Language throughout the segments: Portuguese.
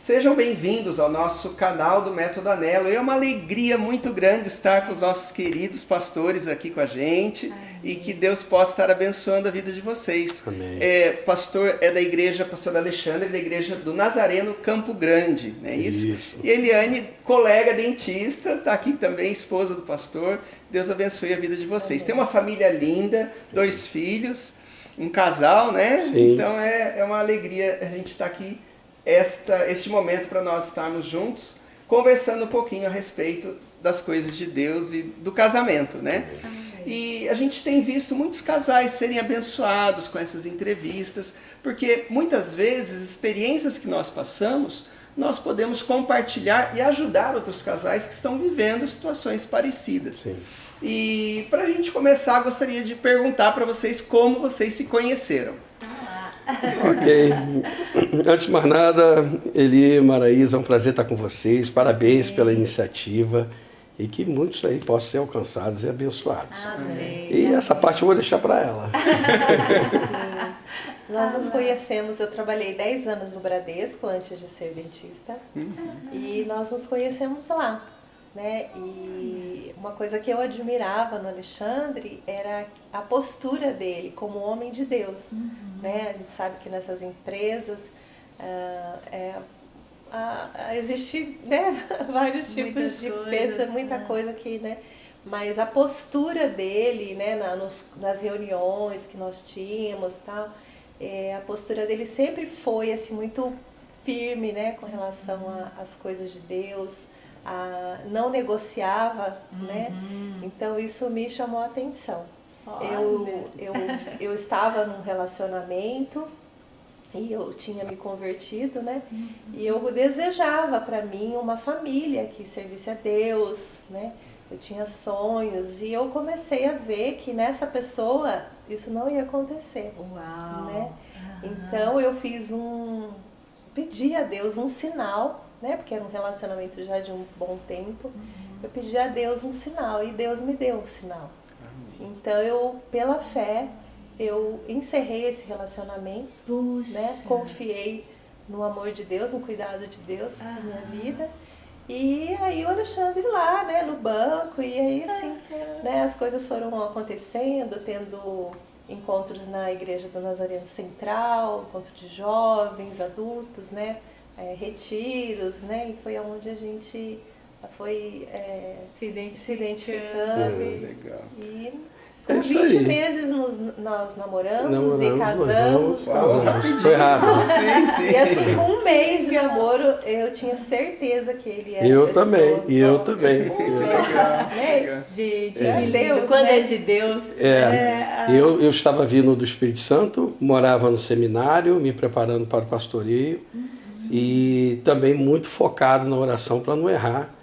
Sejam bem-vindos ao nosso canal do Método Anelo. É uma alegria muito grande estar com os nossos queridos pastores aqui com a gente. Amém. E que Deus possa estar abençoando a vida de vocês. Amém. Pastor é da igreja, pastor Alexandre, da igreja do Nazareno Campo Grande, não é isso? Isso. E Eliane, colega dentista, está aqui também, esposa do pastor. Deus abençoe a vida de vocês. Amém. Tem uma família linda, 2 filhos, um casal, né? Sim. Então é uma alegria a gente estar aqui este momento para nós estarmos juntos, conversando um pouquinho a respeito das coisas de Deus e do casamento, né? Amém. E a gente tem visto muitos casais serem abençoados com essas entrevistas, porque muitas vezes experiências que nós passamos, nós podemos compartilhar e ajudar outros casais que estão vivendo situações parecidas. Sim. E para a gente começar, gostaria de perguntar para vocês como vocês se conheceram. Ok. Antes de mais nada, Eli, Maraísa, é um prazer estar com vocês. Parabéns pela iniciativa e que muitos aí possam ser alcançados e abençoados. Amém. E essa parte eu vou deixar para ela. Nós nos conhecemos, eu trabalhei 10 anos no Bradesco antes de ser dentista. E nós nos conhecemos lá. Né? E uma coisa que eu admirava no Alexandre era a postura dele como homem de Deus. Né? A gente sabe que nessas empresas existe, né, vários tipos de pessoas, muita coisa aqui, né? Mas a postura dele, né, nas reuniões que nós tínhamos, tal, a postura dele sempre foi assim, muito firme, né, com relação às coisas de Deus. Não negociava, né? Então isso me chamou a atenção. Eu estava num relacionamento e eu tinha me convertido, né? E eu desejava para mim uma família que servisse a Deus, né? Eu tinha sonhos e eu comecei a ver que nessa pessoa isso não ia acontecer. Uau! Né? Então eu pedi a Deus um sinal, né? Porque era um relacionamento já de um bom tempo. Eu pedi a Deus um sinal e Deus me deu um sinal. Amém. Então pela fé, eu encerrei esse relacionamento, né? Confiei no amor de Deus, no cuidado de Deus na minha vida. E aí o Alexandre lá, né, no banco, e aí assim, né, as coisas foram acontecendo, tendo encontros na igreja do Nazareno Central, encontro de jovens, adultos, né? Retiros, né? E foi onde a gente foi se identificando. Legal. E com 20 meses nós namoramos e casamos. Foi rápido. Sim. E assim, com 1 mês de namoro, eu tinha certeza que ele era Eu a pessoa. também. Né? Gente, que lindo. Deus, quando é de Deus. Eu estava vindo do Espírito Santo, morava no seminário, me preparando para o pastoreio. E também muito focado na oração para não errar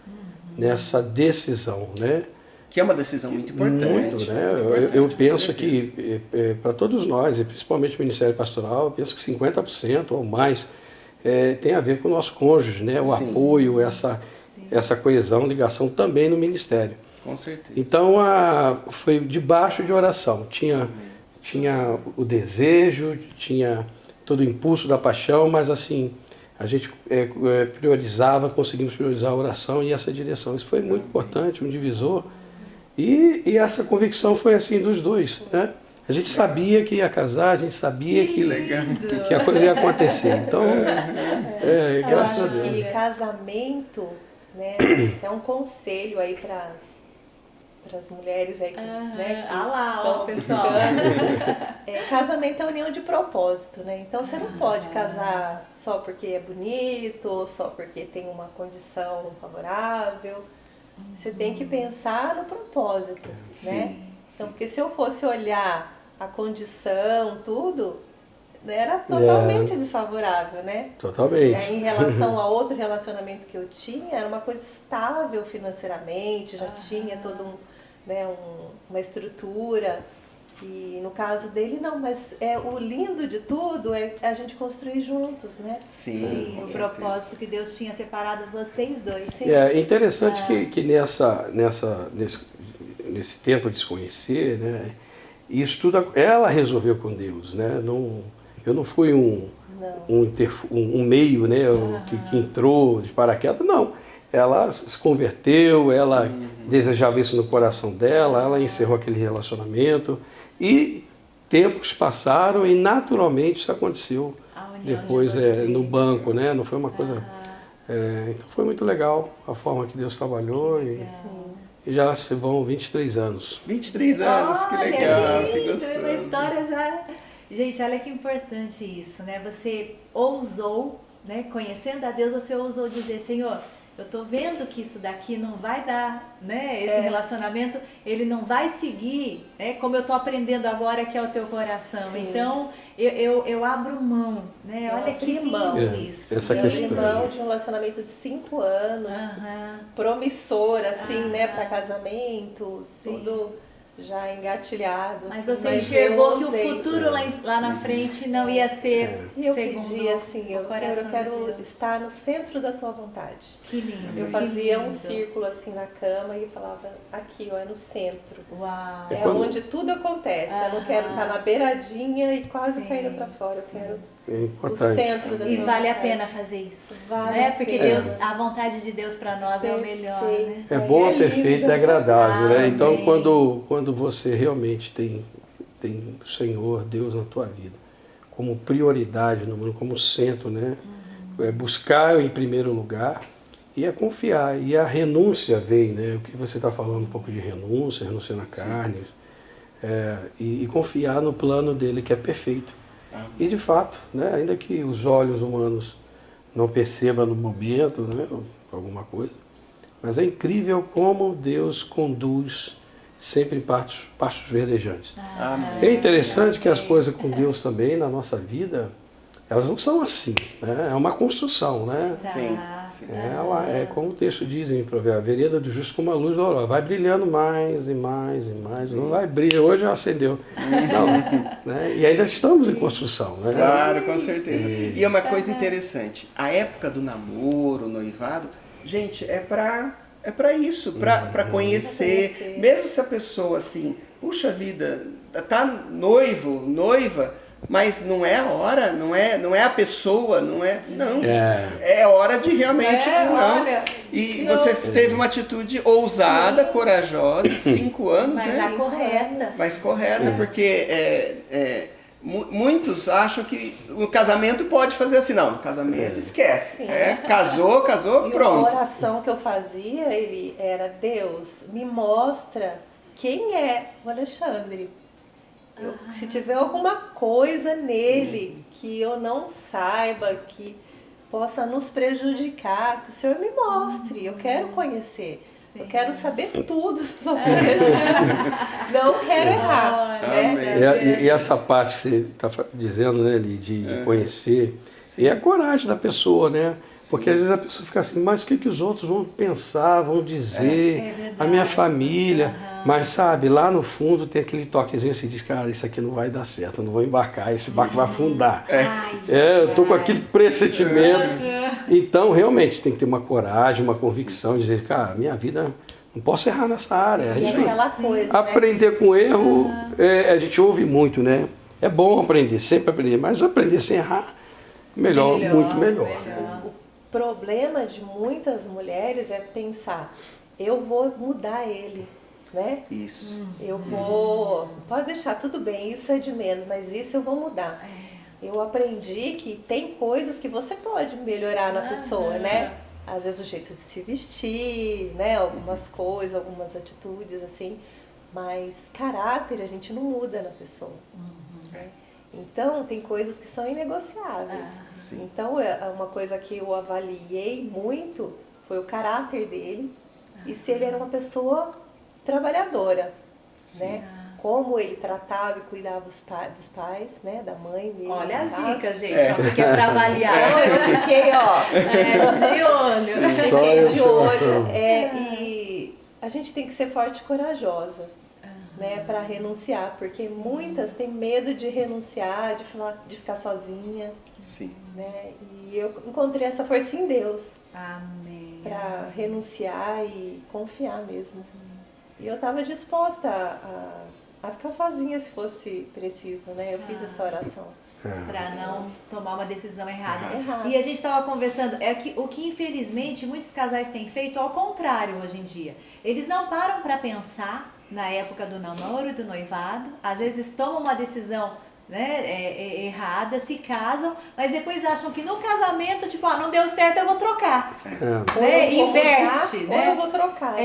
nessa decisão, né? Que é uma decisão muito importante. Muito, né? Eu penso que para todos nós, e principalmente o Ministério Pastoral, eu penso que 50% ou mais tem a ver com o nosso cônjuge, né? O apoio, essa coesão, ligação também no ministério. Com certeza. Então foi debaixo de oração. Tinha o desejo, tinha todo o impulso da paixão, mas assim a gente conseguimos priorizar a oração e essa direção. Isso foi muito importante, um divisor. E essa convicção foi assim dos dois, né? A gente sabia que ia casar, a gente sabia que a coisa ia acontecer. Então, graças a Deus. Eu acho que casamento, né, é um conselho aí para as mulheres aí que, né, lá, pessoal. Casamento é união de propósito, né? Então você não pode casar só porque é bonito, ou só porque tem uma condição favorável. Você tem que pensar no propósito, né? Então, porque se eu fosse olhar a condição, tudo, era totalmente desfavorável, né? Totalmente. Em relação a outro relacionamento que eu tinha, era uma coisa estável financeiramente, já tinha toda uma estrutura. E no caso dele não, mas o lindo de tudo é a gente construir juntos, né? Sim, o propósito que Deus tinha separado vocês dois. Sim. É interessante que nesse tempo de se conhecer, né? Isso tudo ela resolveu com Deus, né? Eu não fui um um meio, né, que entrou de paraquedas, não. Ela se converteu, ela desejava isso no coração dela, ela encerrou aquele relacionamento e tempos passaram e naturalmente isso aconteceu depois no banco, né? Não foi uma coisa... então foi muito legal a forma que Deus trabalhou e já se vão 23 anos. 23 anos, que legal, que gostoso. Uma história já... Gente, olha que importante isso, né? Você ousou, né? Conhecendo a Deus, você ousou dizer, Senhor, eu tô vendo que isso daqui não vai dar, né? Esse relacionamento, ele não vai seguir, né? Como eu tô aprendendo agora que é o teu coração. Sim. Então, eu abro mão, né? Olha que mão isso. Essa eu questão. abri mão de um relacionamento de 5 anos, promissor, assim, né? Para casamento, tudo já engatilhado. Mas assim, você enxergou eu que o usei. futuro lá na frente não ia ser E eu segundo pedi assim, o Senhor, coração eu quero de Deus. estar no centro da tua vontade. Que lindo. Eu que fazia um lindo. círculo assim na cama e falava, aqui, ó, é no centro. Uau. É onde tudo acontece. Eu não quero estar na beiradinha e quase Sim, caindo para fora. Eu quero É o importante. centro da E tua vale a vontade. pena fazer isso, Vale né? a Porque pena. Deus, a vontade de Deus para nós é o melhor, né? É boa, É perfeita lindo. e agradável, né? Então, Amém. quando você realmente tem o Senhor, Deus na tua vida, como prioridade no mundo, como centro, né? É buscar em primeiro lugar e é confiar. E a renúncia vem, né? O que você está falando um pouco de renúncia na carne, e confiar no plano dele que é perfeito. E de fato, né? Ainda que os olhos humanos não percebam no momento, né? Alguma coisa, mas é incrível como Deus conduz sempre em pastos verdejantes. É interessante que as coisas com Deus também na nossa vida, elas não são assim, né? É uma construção, né? Sim, sim. Ela é como o texto diz em Provérbios, a vereda do justo como a luz da aurora, vai brilhando mais e mais e mais, não vai brilhar, hoje já acendeu. Não, né? E ainda estamos em construção, né? Claro, com certeza. E é uma coisa interessante, a época do namoro, noivado, gente, é pra isso, pra conhecer. Mesmo se a pessoa assim, puxa vida, tá noivo, noiva, mas não é a hora, não é a pessoa, não. É hora de realmente não. Olha, E você teve uma atitude ousada, corajosa, 5 anos, Mas né? a correta. Mais correta, porque muitos acham que o casamento pode fazer assim. Não, o casamento esquece. Casou, E pronto. a oração que eu fazia, ele era, Deus, me mostra quem é o Alexandre. Se tiver alguma coisa nele que eu não saiba, que possa nos prejudicar, que o Senhor me mostre. Eu quero conhecer. Eu quero saber tudo sobre ele. Não quero errar. Né? E essa parte que você está dizendo, né, de conhecer, e a coragem da pessoa, né? Porque às vezes a pessoa fica assim, mas o que os outros vão pensar, vão dizer, a minha família. Mas sabe, lá no fundo tem aquele toquezinho, você diz, cara, isso aqui não vai dar certo, eu não vou embarcar, esse barco vai afundar. Eu estou com aquele pressentimento. Então, realmente, tem que ter uma coragem, uma convicção, de dizer, cara, minha vida, não posso errar nessa área. A gente Aquela coisa, aprender com erro, a gente ouve muito, né? É bom aprender, sempre aprender, mas aprender sem errar, melhor. Muito melhor. O problema de muitas mulheres é pensar, eu vou mudar ele. Né? Isso. Eu vou... Pode deixar, tudo bem, isso é de menos, mas isso eu vou mudar. Eu aprendi que tem coisas que você pode melhorar na pessoa, né? Às vezes o jeito de se vestir, né? Algumas coisas, algumas atitudes, assim. Mas caráter a gente não muda na pessoa. Né? Então, tem coisas que são inegociáveis. Então, uma coisa que eu avaliei muito foi o caráter dele e se ele era uma pessoa trabalhadora, né? Como ele tratava e cuidava dos pais, né? Da mãe dele. Olha as dicas, gente. Ó, você quer pra avaliar. Eu fiquei, de olho. Fiquei de olho. E a gente tem que ser forte e corajosa, né? Para renunciar, porque muitas têm medo de renunciar, de ficar sozinha. Sim. Né? E eu encontrei essa força em Deus. Amém. Para renunciar e confiar mesmo. E eu estava disposta a ficar sozinha se fosse preciso, né? Eu fiz essa oração. para não tomar uma decisão errada. Errado. E a gente estava conversando, que o que infelizmente muitos casais têm feito ao contrário hoje em dia. Eles não param para pensar na época do namoro e do noivado, às vezes tomam uma decisão, né, errada, se casam, mas depois acham que no casamento, tipo, não deu certo, eu vou trocar. Né? Inverte, mudar, né? Ou eu vou trocar.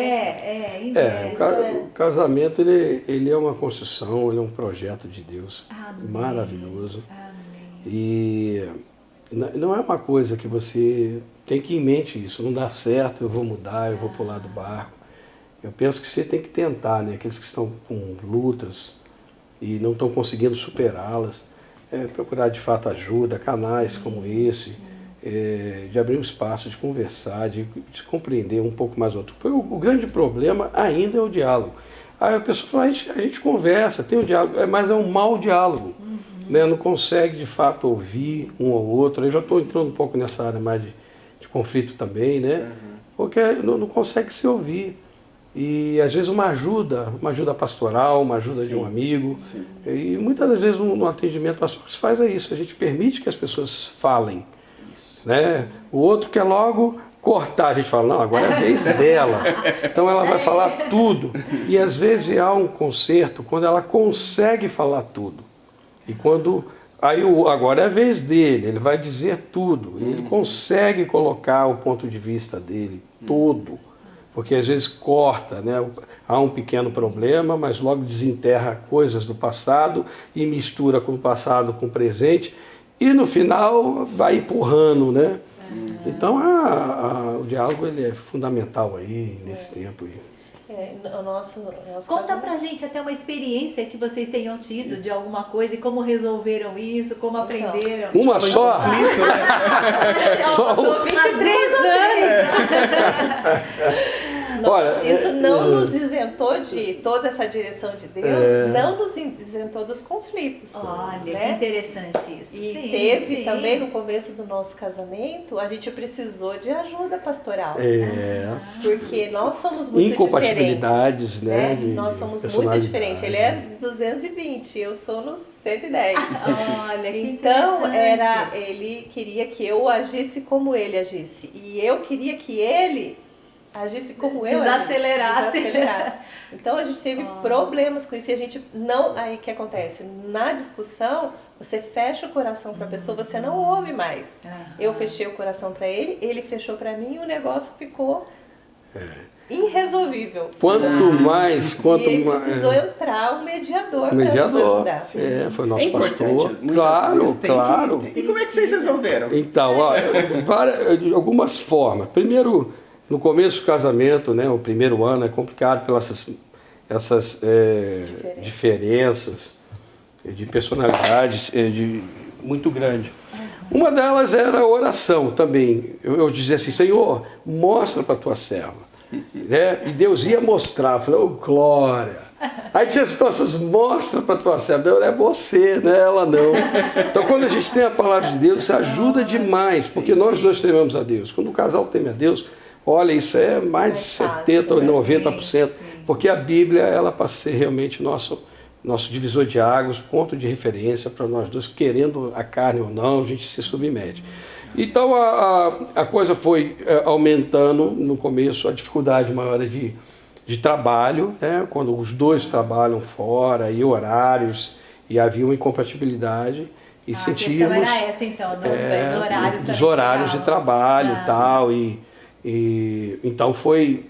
Inverte. O casamento ele é uma construção, ele é um projeto de Deus. Amém. Maravilhoso. Amém. E não é uma coisa que você tem que ir em mente isso, não dá certo, eu vou mudar, eu vou pular do barco. Eu penso que você tem que tentar, né? Aqueles que estão com lutas e não estão conseguindo superá-las, procurar de fato ajuda, canais como esse, de abrir um espaço, de conversar, de compreender um pouco mais o outro. O grande problema ainda é o diálogo. Aí a pessoa fala, a gente conversa, tem um diálogo, mas é um mau diálogo. Né? Não consegue de fato ouvir um ao outro. Eu já estou entrando um pouco nessa área mais de conflito também, né? Porque não consegue se ouvir. E às vezes uma ajuda pastoral, uma ajuda de um amigo. Sim. E muitas das vezes no atendimento pastoral que se faz é isso, a gente permite que as pessoas falem. Né? O outro quer logo cortar, a gente fala, não, agora é a vez dela. Então ela vai falar tudo. E às vezes há um conserto quando ela consegue falar tudo. E quando agora é a vez dele, ele vai dizer tudo. E ele consegue colocar o ponto de vista dele todo. Porque às vezes corta, né? Há um pequeno problema, mas logo desenterra coisas do passado e mistura com o passado com o presente e no final vai empurrando, né? Então o diálogo ele é fundamental aí nesse tempo. O nosso Conta casamento. pra gente até uma experiência que vocês tenham tido de alguma coisa e como resolveram isso, como aprenderam. Uma só? Conflito, né? Só Sou 23 anos. Olha, Isso não nos isentou de toda essa direção de Deus, não nos isentou dos conflitos. Olha, que né? interessante isso. E Sim, teve sim. também no começo do nosso casamento, a gente precisou de ajuda pastoral. Porque nós somos muito incompatibilidades, diferentes. né? Nós somos muito personalidade. diferentes. Ele é 220, eu sou no 110. Olha, que Então, interessante. ele queria que eu agisse como ele agisse. E eu queria que ele agisse como eu Desacelerasse. Desacelerasse. Então a gente teve problemas com isso e a gente não... Aí o que acontece? Na discussão, você fecha o coração para a pessoa, você não ouve mais. Eu fechei o coração para ele, ele fechou para mim e o negócio ficou irresolvível. Quanto mais... E ele precisou entrar um mediador para nos ajudar. Foi o nosso importante. pastor. Muitas Claro, vezes tem claro. E como é que vocês resolveram? Então, algumas formas. Primeiro, no começo do casamento, né, o primeiro ano é complicado pelas essas diferenças de personalidades muito grande. Uma delas era a oração também. Eu dizia assim, Senhor, mostra para a tua serva. Né? E Deus ia mostrar. Eu falei, glória. Aí tinha situações, mostra para a tua serva. Deus, é você, não é ela não. Então quando a gente tem a palavra de Deus, isso ajuda demais, porque nós dois tememos a Deus. Quando o casal teme a Deus, olha, isso é mais de 70% ou 90%, porque a Bíblia, ela passa a ser realmente nosso divisor de águas, ponto de referência para nós dois, querendo a carne ou não, a gente se submete. Então a coisa foi aumentando no começo, a dificuldade maior de trabalho, né? Quando os dois trabalham fora, e horários, e havia uma incompatibilidade, e sentíamos... A questão era essa então, dos horários de trabalho e tal, então foi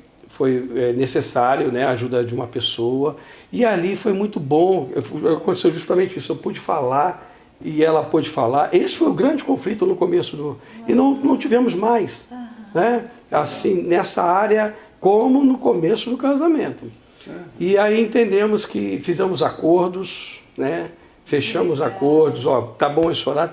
necessário, né, a ajuda de uma pessoa, e ali foi muito bom, aconteceu justamente isso, eu pude falar e ela pôde falar. Esse foi o grande conflito no começo e não tivemos mais, né, assim, nessa área como no começo do casamento. E aí entendemos que fizemos acordos, né, fechamos acordos, tá bom esse horário,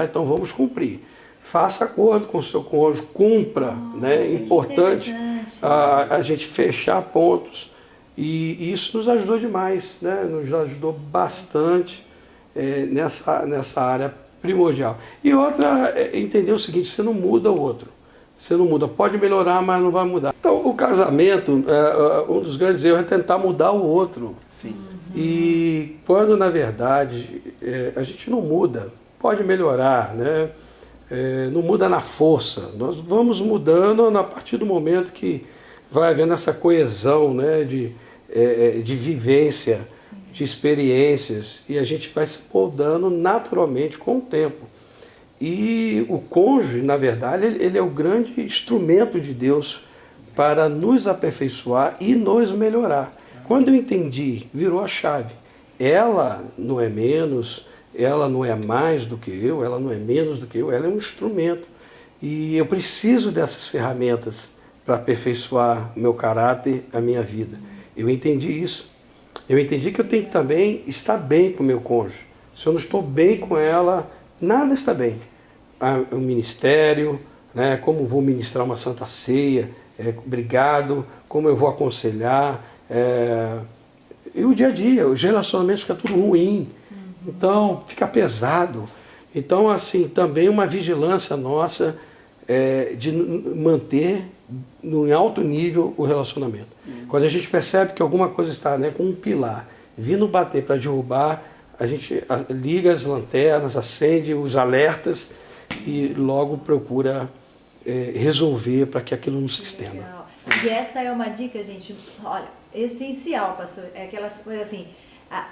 então vamos cumprir. Faça acordo com o seu cônjuge, cumpra, né? É importante a gente fechar pontos. E isso nos ajudou demais, né? Nos ajudou bastante nessa área primordial. E outra, entender o seguinte, você não muda o outro. Você não muda, pode melhorar, mas não vai mudar. Então, o casamento, um dos grandes erros é tentar mudar o outro. Sim. E quando, na verdade, a gente não muda, pode melhorar, né? Não muda na força. Nós vamos mudando a partir do momento que vai havendo essa coesão, né? De vivência, de experiências, e a gente vai se moldando naturalmente com o tempo. E o cônjuge, na verdade, ele é o grande instrumento de Deus para nos aperfeiçoar e nos melhorar. Quando eu entendi, virou a chave. Ela não é menos, ela não é mais do que eu, ela não é menos do que eu, ela é um instrumento. E eu preciso dessas ferramentas para aperfeiçoar o meu caráter, a minha vida. Eu entendi isso. Eu entendi que eu tenho que também estar bem com o meu cônjuge. Se eu não estou bem com ela, nada está bem. O ministério, né, como vou ministrar uma santa ceia, obrigado, como eu vou aconselhar, e o dia a dia, os relacionamentos ficam tudo ruim, então fica pesado. Então, assim, também uma vigilância nossa de manter em alto nível o relacionamento. Quando a gente percebe que alguma coisa está, né, com um pilar vindo bater para derrubar, a gente liga as lanternas, acende os alertas e logo procura resolver para que aquilo não se estenda. E essa é uma dica, gente, olha, essencial, pastor. É aquelas coisas assim,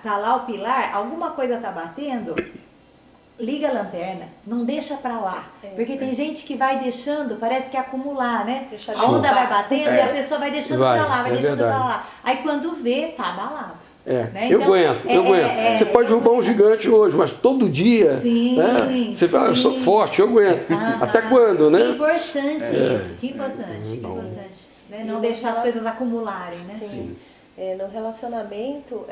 tá lá o pilar, alguma coisa tá batendo, liga a lanterna, não deixa pra lá. Porque tem gente que vai deixando, parece que acumular, né? A onda vai batendo e a pessoa vai deixando pra lá, vai deixando pra lá. Aí quando vê, tá abalado. Né? Eu aguento. Você pode derrubar um gigante hoje, mas todo dia, sim, né? Você fala, eu sou forte, eu aguento. Até quando, né? Que importante isso, que importante. Né? Não deixar as coisas acumularem, né? Sim. No relacionamento,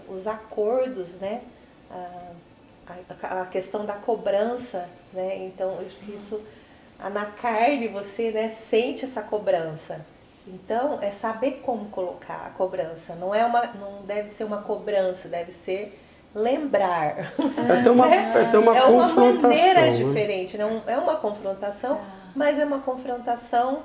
os acordos, né? A questão da cobrança, né? Então, eu acho que isso, na carne, você, né, sente essa cobrança. Então, é saber como colocar a cobrança. Não deve ser uma cobrança, deve ser lembrar. É uma confrontação. Uma maneira diferente. Não é uma confrontação, mas é uma confrontação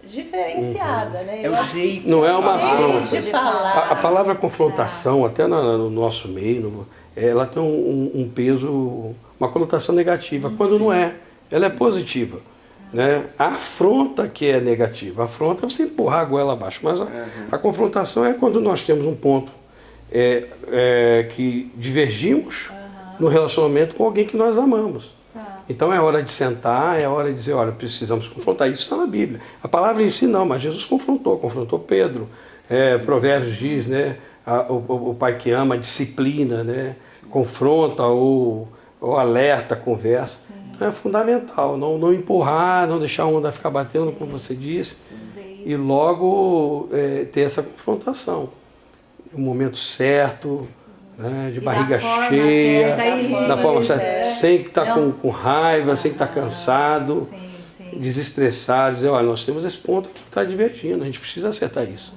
diferenciada, né? É o jeito. Não é uma afronta. De falar. A palavra confrontação, até no nosso meio, ela tem um peso, uma conotação negativa, quando não é. Ela é positiva. Né? A afronta que é negativa. A afronta é você empurrar a goela abaixo. Mas a confrontação é quando nós temos um ponto que divergimos no relacionamento com alguém que nós amamos. Então é hora de sentar, é hora de dizer, olha, precisamos confrontar. Isso está na Bíblia. A palavra em si não, mas Jesus confrontou Pedro. Provérbios diz, né? O pai que ama disciplina, né? Confronta ou alerta, conversa. Então é fundamental, não empurrar, não deixar a onda ficar batendo, como você disse, e logo ter essa confrontação. No momento certo, né, de barriga cheia, da forma certa, sem que estar com raiva, sem que estar cansado, desestressado, dizer, olha, nós temos esse ponto aqui que está divergindo, a gente precisa acertar isso.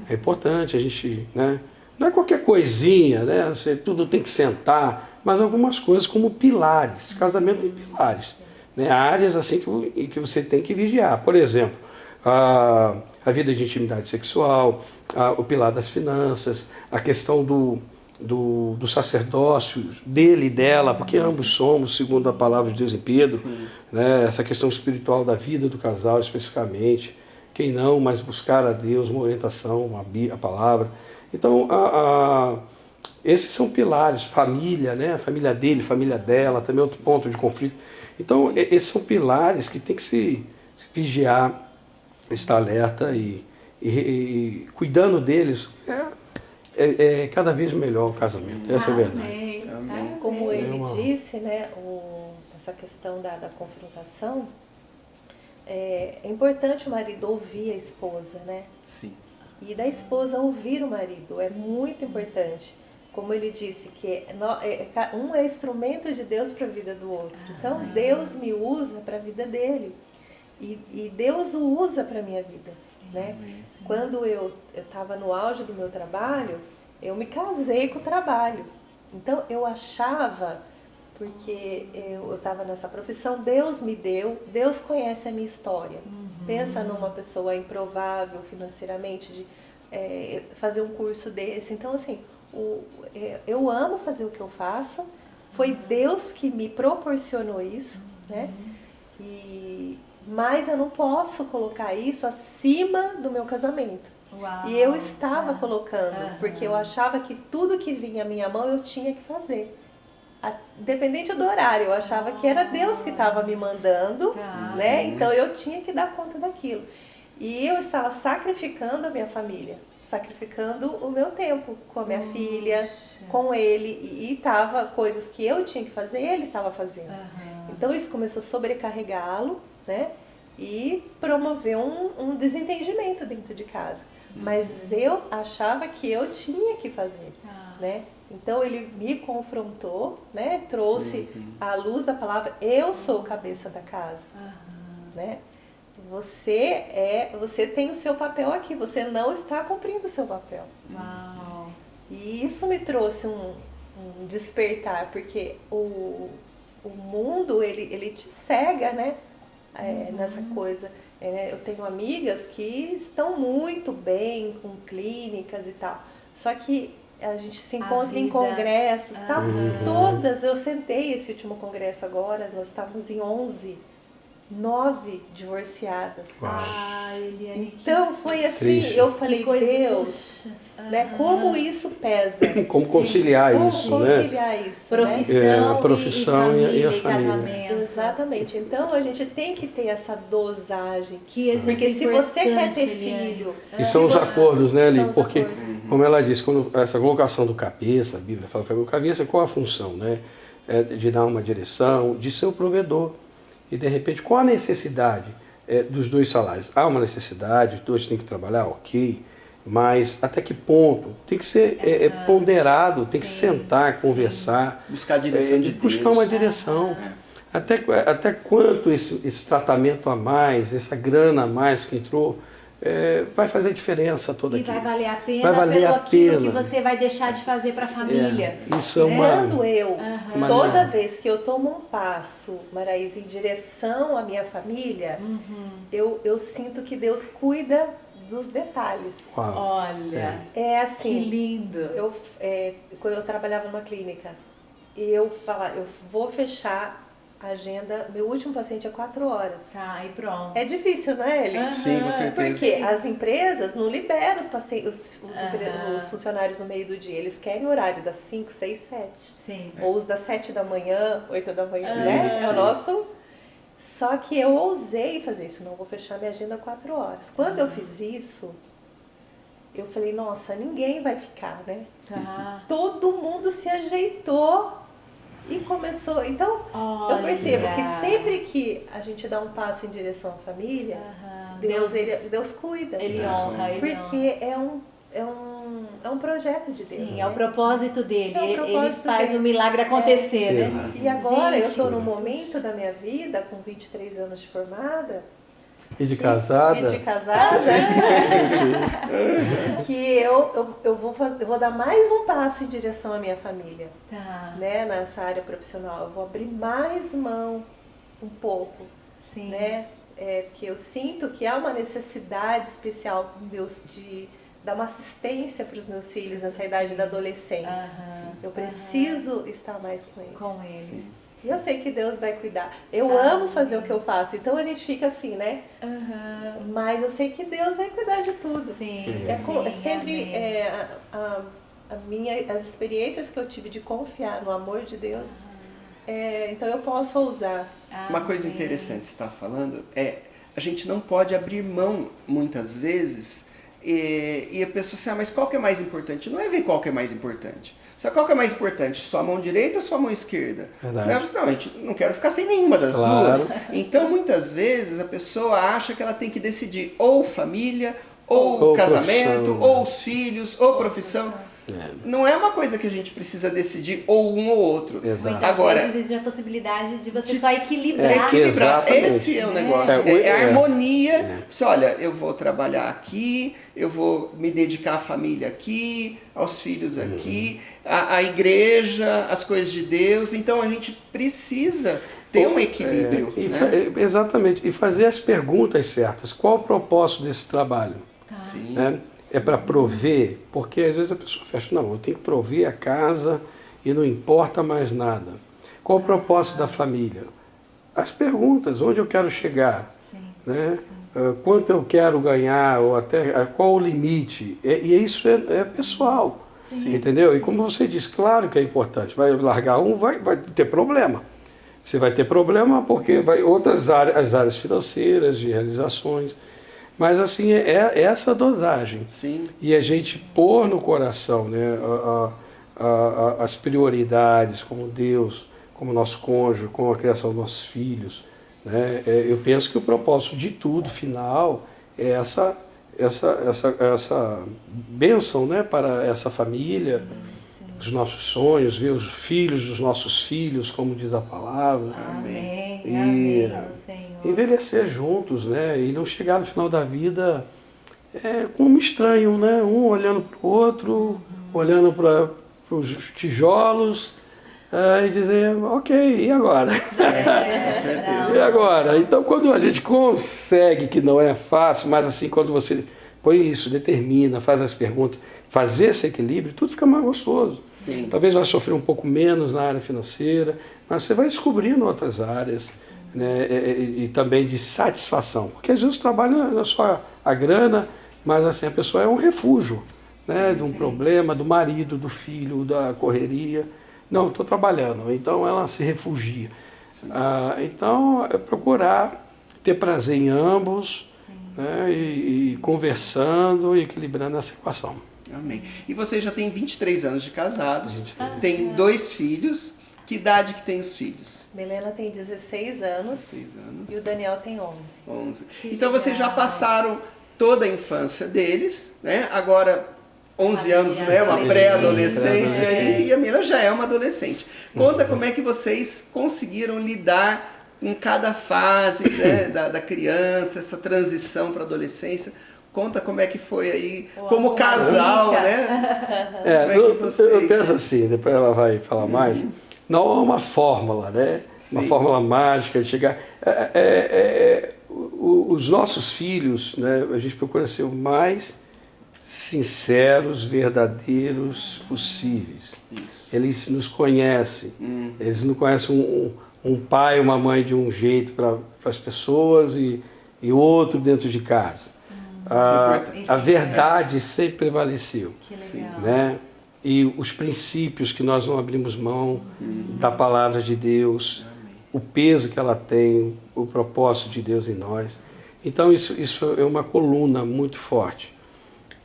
É importante a gente, né, não é qualquer coisinha, né, tudo tem que sentar, mas algumas coisas como pilares. Casamento tem pilares, né? Áreas assim que você tem que vigiar. Por exemplo, a vida de intimidade sexual, o pilar das finanças, a questão do sacerdócio, dele e dela, porque ambos somos, segundo a palavra de Deus em Pedro, né? Essa questão espiritual da vida do casal especificamente. Quem não, mas buscar a Deus, uma orientação, a palavra. Então, esses são pilares, família, né? A família dele, família dela, também outro ponto de conflito. Então, esses são pilares que tem que se vigiar, estar alerta e cuidando deles. É cada vez melhor o casamento, essa é a verdade. Como ele disse, né? Essa questão da confrontação, é importante o marido ouvir a esposa, né? Sim. E da esposa ouvir o marido, é muito importante. Como ele disse, que um é instrumento de Deus para a vida do outro. Então, Deus me usa para a vida dele. E Deus o usa para a minha vida. Né? Quando eu estava no auge do meu trabalho, eu me casei com o trabalho. Então, eu achava, porque eu estava nessa profissão, Deus me deu, Deus conhece a minha história. Pensa numa pessoa improvável financeiramente de fazer um curso desse. Então, assim, eu amo fazer o que eu faço, Foi Deus que me proporcionou isso, né? Mas eu não posso colocar isso acima do meu casamento. Uau. E eu estava colocando, porque eu achava que tudo que vinha à minha mão eu tinha que fazer. Independente do horário, eu achava que era Deus que estava me mandando, né? Então eu tinha que dar conta daquilo. E eu estava sacrificando a minha família, sacrificando o meu tempo com a minha filha, com ele. E estava coisas que eu tinha que fazer, ele estava fazendo. Então isso começou a sobrecarregá-lo, né? E promover um desentendimento dentro de casa. Mas eu achava que eu tinha que fazer, né? Então ele me confrontou, né? Trouxe à luz da palavra, eu sou o cabeça da casa, né? Você tem o seu papel aqui, você não está cumprindo o seu papel. Uau. E isso me trouxe um despertar, porque o mundo, ele te cega, né? Nessa coisa. Eu tenho amigas que estão muito bem com clínicas e tal, só que a gente se encontra em congressos, tá? Todas, eu sentei esse último congresso agora, nós estávamos em 9 divorciadas. Eliane, Então foi assim, triste. eu falei, coisa, Deus, né, como isso pesa. Como conciliar isso, como né? conciliar isso, Profissão, A profissão e a família. casamento. Exatamente. Então a gente tem que ter essa dosagem. Porque se exemplo você quer ter importante, filho... E são os acordos, né, Eli? São os Porque, acordos. como ela disse, quando essa colocação do cabeça, a Bíblia fala que o cabeça, qual a função, né? É de dar uma direção, de ser o provedor. E, de repente, qual a necessidade dos dois salários? Há uma necessidade, os dois têm que trabalhar, ok, mas até que ponto? Tem que ser ponderado, tem que sentar, conversar. Buscar a direção de Deus. Buscar uma direção. Até quanto esse tratamento a mais, essa grana a mais que entrou, vai fazer diferença toda E aqui. vai valer a pena Vai valer pelo a aquilo que pena. você vai deixar de fazer para a família. Isso é uma... Quando eu, Uma- toda vez que eu tomo um passo, Maraísa, em direção à minha família, eu sinto que Deus cuida dos detalhes. Uau. Olha, É que assim, lindo. quando eu trabalhava numa clínica, eu vou fechar a agenda, meu último paciente é 4 horas. Tá, e pronto. É difícil, não é, Eli? Sim, com certeza. Porque as empresas não liberam os funcionários no meio do dia. Eles querem horário das 5, 6, 7. Sim. Ou os das 7 da manhã, 8 da manhã, Sim, né? É o sim. nosso. Só que eu ousei fazer isso. Não, vou fechar minha agenda 4 horas. Quando eu fiz isso, eu falei, nossa, ninguém vai ficar, né? Tá. Todo mundo se ajeitou e começou. Então, eu Olha. percebo que sempre que a gente dá um passo em direção à família, Deus cuida. Ele honra, ele honra. Porque é um projeto de Deus. Sim, é o propósito dele. É o Ele propósito faz dele. o milagre acontecer, né? Exato. E agora eu Gente, estou num momento da minha vida, com 23 anos de formada, E de casada? e de casada, que eu vou dar mais um passo em direção à minha família, Tá. né, nessa área profissional. Eu vou abrir mais mão um pouco, Sim. né? Porque eu sinto que há uma necessidade especial de dar uma assistência para os meus filhos nessa idade da adolescência. Eu preciso estar mais com eles. Com eles. E eu sei que Deus vai cuidar. Eu amo fazer o que eu faço, então a gente fica assim, né? Mas eu sei que Deus vai cuidar de tudo. Sim. É sempre as experiências que eu tive de confiar no amor de Deus. Então eu posso ousar. Uma coisa interessante que você está falando a gente não pode abrir mão muitas vezes e a pessoa assim, mas qual que é mais importante? Não é ver qual que é mais importante. Só qual que é mais importante? Sua mão direita ou sua mão esquerda? Verdade. Não, a gente não quero ficar sem nenhuma das Claro. duas. Então muitas vezes a pessoa acha que ela tem que decidir ou família, ou casamento, profissão. ou os filhos, ou profissão. Não é uma coisa que a gente precisa decidir ou um ou outro. Exato. Muitas Agora, vezes existe a possibilidade de você só equilibrar. equilibrar. Exatamente. Esse é o negócio. É a harmonia. Você, olha, eu vou trabalhar aqui, eu vou me dedicar à família aqui, aos filhos aqui, à igreja, às coisas de Deus. Então a gente precisa ter um equilíbrio. Exatamente. E fazer as perguntas certas. Qual o propósito desse trabalho? Sim. Né? É para prover, porque às vezes a pessoa fecha, não, eu tenho que prover a casa e não importa mais nada. Qual o propósito da família? As perguntas, onde eu quero chegar, Sim. né? Quanto eu quero ganhar, ou até qual o limite. E isso é pessoal, Sim. entendeu? E como você disse, claro que é importante, vai largar vai ter problema. Você vai ter problema porque vai outras áreas, as áreas financeiras, de realizações. Mas assim, é essa dosagem. Sim. E a gente pôr no coração, né, as prioridades, como Deus, como nosso cônjuge, como a criação dos nossos filhos. Né? Eu penso que o propósito de tudo, final, é essa bênção, né, para essa família, os nossos sonhos, ver os filhos dos nossos filhos, como diz a palavra. Amém. E Amém, meu Senhor. envelhecer juntos, né? E não chegar no final da vida como um estranho, né? Um olhando para o outro, olhando para os tijolos e dizer, ok, e agora? Com certeza. E agora? Então, quando a gente consegue, que não é fácil, mas assim, quando você põe isso, determina, faz as perguntas, fazer esse equilíbrio, tudo fica mais gostoso. Sim. Talvez vai sofrer um pouco menos na área financeira, mas você vai descobrindo outras áreas, né? E também de satisfação. Porque às vezes trabalha não só a grana, mas assim, a pessoa é um refúgio, né? De um problema, do marido, do filho, da correria. Não, estou trabalhando. Então ela se refugia. Então é procurar ter prazer em ambos, né? E conversando e equilibrando essa equação. Amém. E você já tem 23 anos de casados, 23. tem 2 filhos. Que idade que tem os filhos? Milena tem 16 anos, 16 anos. e o Daniel tem 11. 11. Então vocês já passaram toda a infância deles, né? Agora 11 anos, né? Uma pré-adolescência, e a Mila já é uma adolescente. Conta como é que vocês conseguiram lidar em cada fase, né, da criança, essa transição para a adolescência. Conta como é que foi aí, como casal, né? Eu penso assim, depois ela vai falar mais, não é uma fórmula, né? Sim. Uma fórmula mágica de chegar. Os nossos filhos, né, a gente procura ser o mais sinceros, verdadeiros possíveis. Isso. Eles nos conhecem, eles não conhecem um pai e uma mãe de um jeito para as pessoas e outro dentro de casa. A verdade sempre prevaleceu. Que legal. Né? E os princípios que nós não abrimos mão da palavra de Deus, o peso que ela tem, o propósito de Deus em nós. Então isso é uma coluna muito forte.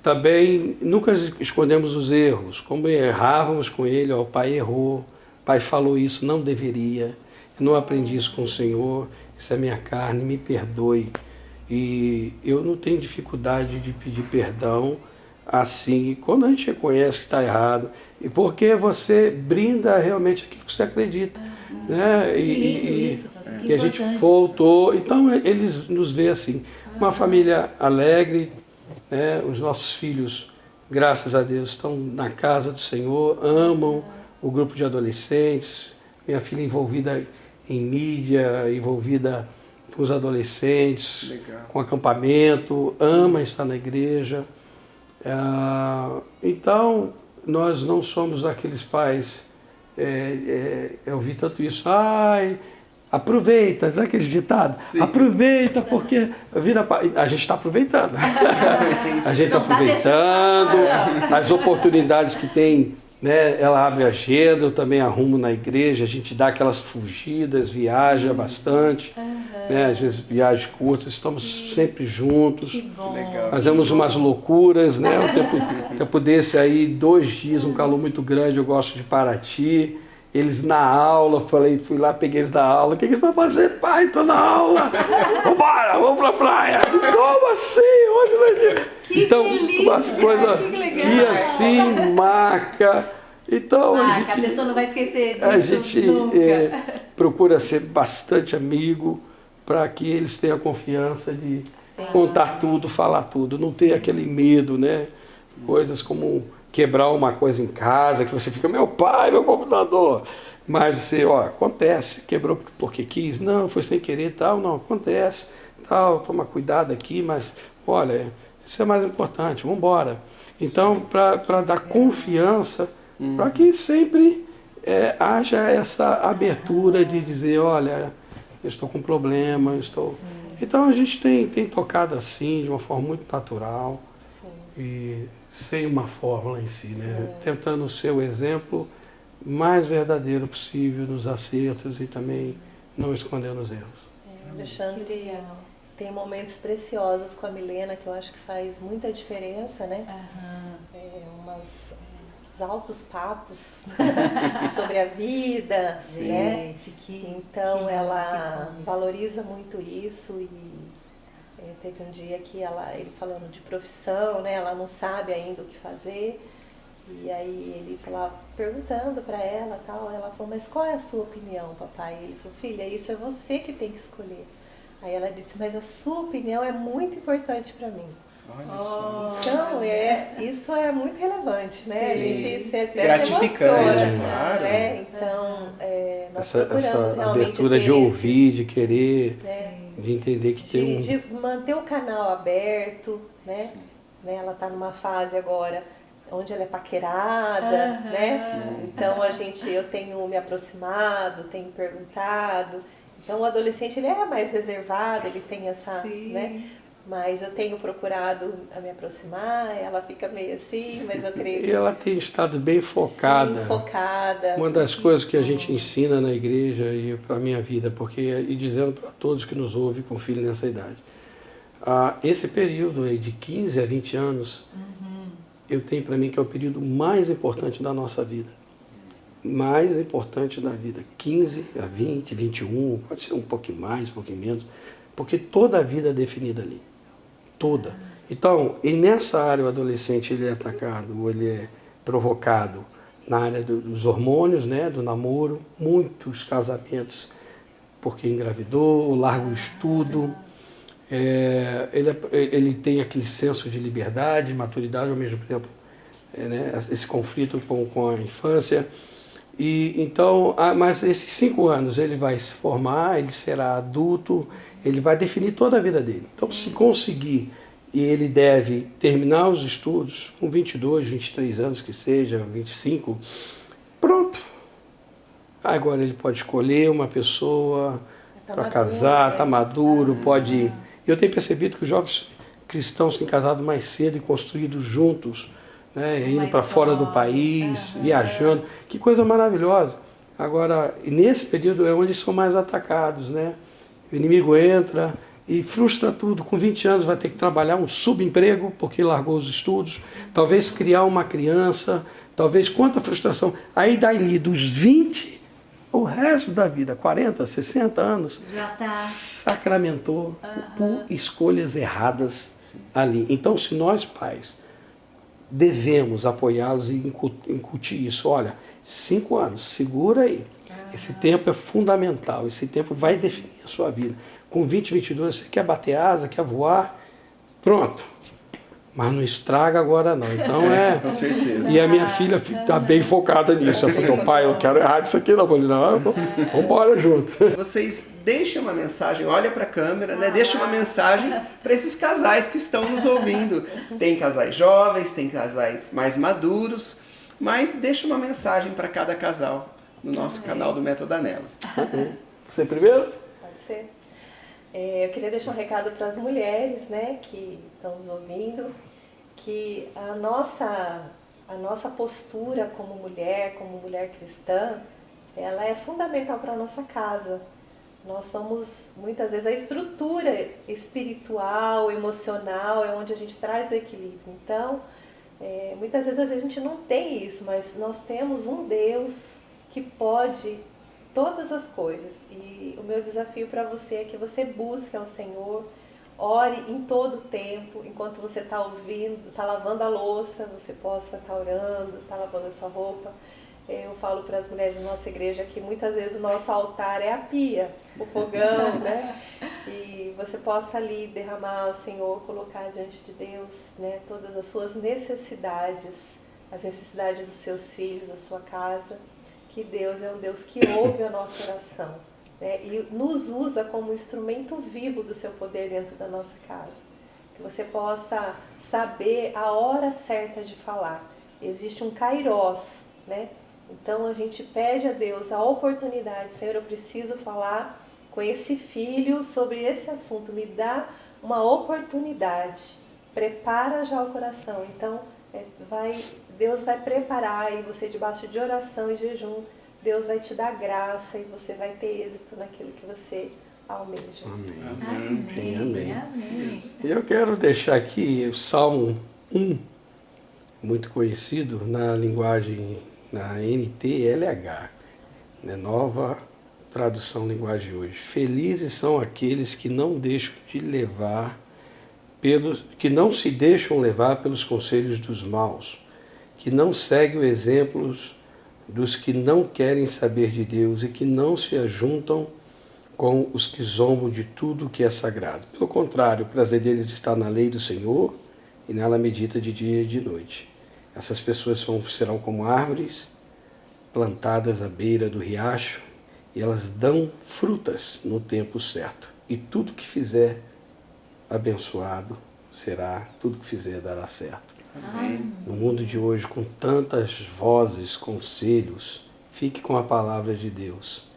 Também nunca escondemos os erros, como errávamos com ele, o pai errou, o pai falou isso, não deveria, eu não aprendi isso com o Senhor, isso é minha carne, me perdoe. E eu não tenho dificuldade de pedir perdão assim, quando a gente reconhece que está errado, e porque você brinda realmente aquilo que você acredita. Né? E a gente voltou, então eles nos veem assim, uma família alegre, né? Os nossos filhos, graças a Deus, estão na casa do Senhor, amam o grupo de adolescentes, minha filha envolvida em mídia, envolvida com os adolescentes, Legal. com acampamento, ama estar na igreja. Então, nós não somos daqueles pais, eu ouvi tanto isso, aproveita, sabe aquele ditado? Sim. Aproveita, porque a gente está aproveitando. A gente está aproveitando as oportunidades que tem, né? Ela abre a agenda, eu também arrumo na igreja, a gente dá aquelas fugidas, viaja bastante, né? Às vezes viagens curtas, estamos sempre juntos. Que bom. Legal. Fazemos umas loucuras, né? Um tempo desse aí, 2 dias, um calor muito grande, eu gosto de Paraty. Eles na aula, fui lá, peguei eles da aula. O que ele vai fazer, pai? Tô na aula. Vambora, vamos pra praia. Como assim? Onde vai ter? Então, umas coisas que assim marca. Então, a pessoa não vai esquecer disso a gente nunca. procura ser bastante amigo para que eles tenham a confiança de contar tudo, falar tudo. Não ter aquele medo, né? Coisas como quebrar uma coisa em casa, que você fica, meu pai, meu computador. Mas você, acontece, quebrou porque quis, não, foi sem querer, tal, não, acontece, tal, toma cuidado aqui, mas, olha, isso é mais importante, vamos embora. Então, para dar confiança, para que sempre haja essa abertura de dizer, olha, eu estou com problema, eu estou... Então a gente tem tocado assim, de uma forma muito natural. Sim. E sem uma fórmula em si, né? Tentando ser o exemplo mais verdadeiro possível nos acertos e também não escondendo os erros. Alexandre tem momentos preciosos com a Milena que eu acho que faz muita diferença, né? Uns altos papos sobre a vida, né? Então ela valoriza muito isso e teve um dia que ele falando de profissão, né? Ela não sabe ainda o que fazer. E aí ele falava, perguntando para ela, tal, ela falou, mas qual é a sua opinião, papai? E ele falou, filha, isso é você que tem que escolher. Aí ela disse, mas a sua opinião é muito importante para mim. Olha só. Então, isso é muito relevante, né? Sim. A gente se até Gratificante, se emociona, claro. né? Então, nós Essa procuramos realmente abertura ter de ouvir, de querer, né? de entender que tem de manter o canal aberto, né? Ela está numa fase agora onde ela é paquerada, né? Então eu tenho me aproximado, tenho perguntado. Então o adolescente ele é mais reservado, ele tem essa, né? Mas eu tenho procurado me aproximar, ela fica meio assim, mas eu creio que... E ela tem estado bem focada. Sim, focada. Uma das coisas que a gente ensina na igreja e para a minha vida, e dizendo para todos que nos ouvem com filho nessa idade, esse período aí de 15 a 20 anos, eu tenho para mim que é o período mais importante da nossa vida. Mais importante da vida. 15 a 20, 21, pode ser um pouquinho mais, um pouquinho menos, porque toda a vida é definida ali. Toda. Então, e nessa área o adolescente ele é atacado, ou ele é provocado na área dos hormônios, né, do namoro, muitos casamentos porque engravidou, larga o estudo, ele tem aquele senso de liberdade, maturidade ao mesmo tempo, né, esse conflito com a infância. E então, mas esses 5 anos ele vai se formar, ele será adulto, ele vai definir toda a vida dele. Então, se conseguir, e ele deve terminar os estudos com 22, 23 anos que seja, 25, pronto. Agora ele pode escolher uma pessoa para casar, está maduro, pode... Eu tenho percebido que os jovens cristãos têm casado mais cedo e construído juntos, né, indo para fora do país, viajando, que coisa maravilhosa. Agora, nesse período é onde são mais atacados, né? O inimigo entra e frustra tudo. Com 20 anos vai ter que trabalhar um subemprego porque largou os estudos, talvez criar uma criança, talvez quanta frustração. Aí daí dos 20, o resto da vida, 40, 60 anos, sacramentou por escolhas erradas ali. Então, se nós pais devemos apoiá-los e incutir isso. Olha, 5 anos, segura aí. Esse tempo é fundamental, esse tempo vai definir a sua vida. Com 20, 22, você quer bater asa, quer voar, pronto. Mas não estraga agora não. Então com certeza. E a minha filha está bem focada nisso. Ela falou, pai, eu não quero errar isso aqui não. Eu falei, não, vamos embora junto. Vocês deixem uma mensagem, olha para a câmera, né? Deixem uma mensagem para esses casais que estão nos ouvindo. Tem casais jovens, tem casais mais maduros, mas deixa uma mensagem para cada casal no nosso canal do Método Anelo. Você primeiro? Pode ser. Eu queria deixar um recado para as mulheres, né, que estão nos ouvindo, que a nossa postura como mulher cristã, ela é fundamental para a nossa casa. Nós somos, muitas vezes, a estrutura espiritual, emocional, é onde a gente traz o equilíbrio. Então, muitas vezes a gente não tem isso, mas nós temos um Deus que pode todas as coisas. E o meu desafio para você é que você busque ao Senhor, ore em todo o tempo, enquanto você está ouvindo, está lavando a louça, você possa estar orando, está lavando a sua roupa. Eu falo para as mulheres da nossa igreja que muitas vezes o nosso altar é a pia, o fogão, né? E você possa ali derramar ao Senhor, colocar diante de Deus, né, todas as suas necessidades, as necessidades dos seus filhos, da sua casa. Que Deus é um Deus que ouve a nossa oração, né, e nos usa como instrumento vivo do seu poder dentro da nossa casa. Que você possa saber a hora certa de falar. Existe um kairós, né? Então a gente pede a Deus a oportunidade, Senhor, eu preciso falar com esse filho sobre esse assunto, me dá uma oportunidade, prepara já o coração. Então Deus vai preparar e você debaixo de oração e jejum, Deus vai te dar graça e você vai ter êxito naquilo que você almeja. Amém. Amém. Eu quero deixar aqui o Salmo 1, muito conhecido na linguagem, na NTLH, né? Nova tradução linguagem de hoje. Felizes são aqueles que não se deixam levar pelos conselhos dos maus, que não seguem os exemplos dos que não querem saber de Deus e que não se ajuntam com os que zombam de tudo que é sagrado. Pelo contrário, o prazer deles está na lei do Senhor e nela medita de dia e de noite. Essas pessoas serão como árvores plantadas à beira do riacho e elas dão frutas no tempo certo. E tudo que fizer abençoado será, tudo que fizer dará certo. Amém. No mundo de hoje, com tantas vozes, conselhos, fique com a palavra de Deus.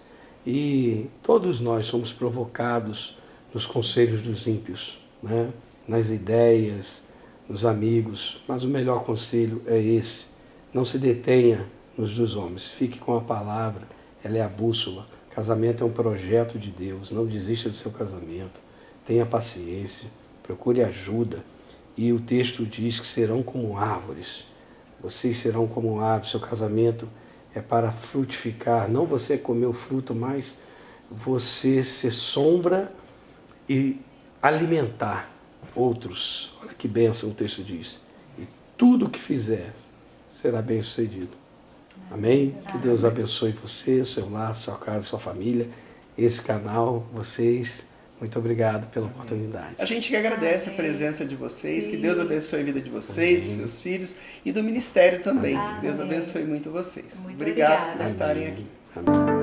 E todos nós somos provocados nos conselhos dos ímpios, né? Nas ideias, nos amigos, mas o melhor conselho é esse. Não se detenha nos dos homens, fique com a palavra, ela é a bússola. Casamento é um projeto de Deus, não desista do seu casamento, tenha paciência, procure ajuda. E o texto diz que serão como árvores, vocês serão como árvores, seu casamento é para frutificar, não você comer o fruto, mas você ser sombra e alimentar outros. Olha que bênção o texto diz. E tudo o que fizer será bem sucedido. Amém? Que Deus abençoe você, seu lar, sua casa, sua família, esse canal, vocês. Muito obrigado pela oportunidade. A gente que agradece a presença de vocês, que Deus abençoe a vida de vocês, dos seus filhos e do ministério também. Que Deus abençoe muito vocês. Muito obrigado obrigada. por estarem aqui. Amém.